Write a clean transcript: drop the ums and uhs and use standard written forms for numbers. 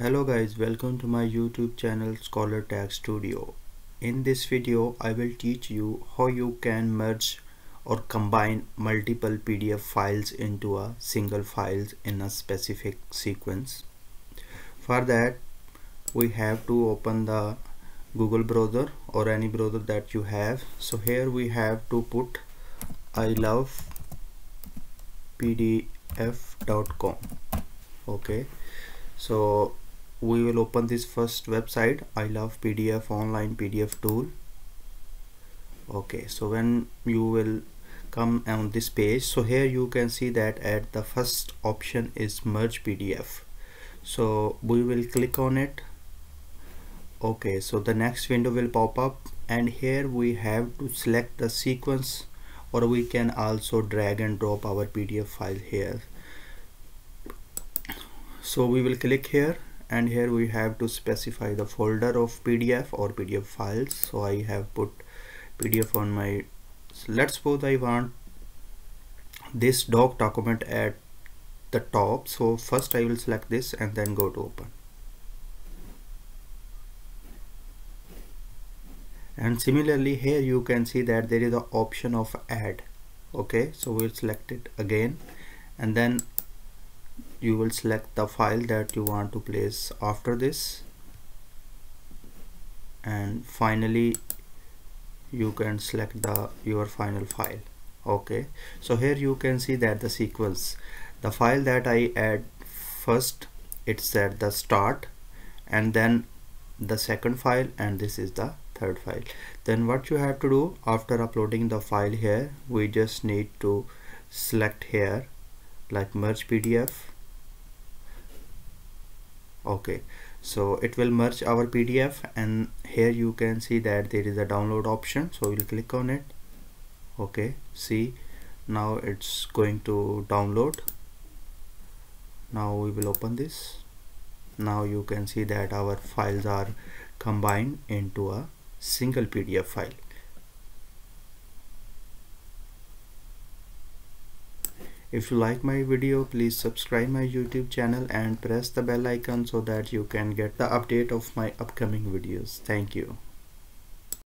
Hello guys, welcome to my YouTube channel Scholar Tag Studio. In this video I will teach you how you can merge or combine multiple PDF files into a single file in a specific sequence. For that we have to open the Google browser or any browser that you have. So here we have to put ilovepdf.com. okay, so we will open this first website, I love PDF online PDF tool. Okay, so when you will come on this page, so here you can see that at the first option is merge PDF, so we will click on it. Okay, so the next window will pop up and here we have to select the sequence, or we can also drag and drop our PDF file here. So we will click here and here we have to specify the folder of PDF or PDF files. So I have put PDF on my, let's suppose I want this doc document at the top. So first I will select this and then go to open. And similarly here you can see that there is an option of add. Okay, so we'll select it again and then you will select the file that you want to place after this, and finally you can select your final file. Okay, so here you can see that the sequence, the file that I add first, it's at the start, and then the second file, and this is the third file. Then what you have to do after uploading the file here, we just need to select here like merge PDF. Okay, so it will merge our PDF, and here you can see that there is a download option, so we'll click on it. Okay, see, now it's going to download. Now we will open this. Now you can see that our files are combined into a single PDF file. If you like my video, please subscribe my YouTube channel and press the bell icon so that you can get the update of my upcoming videos. Thank you.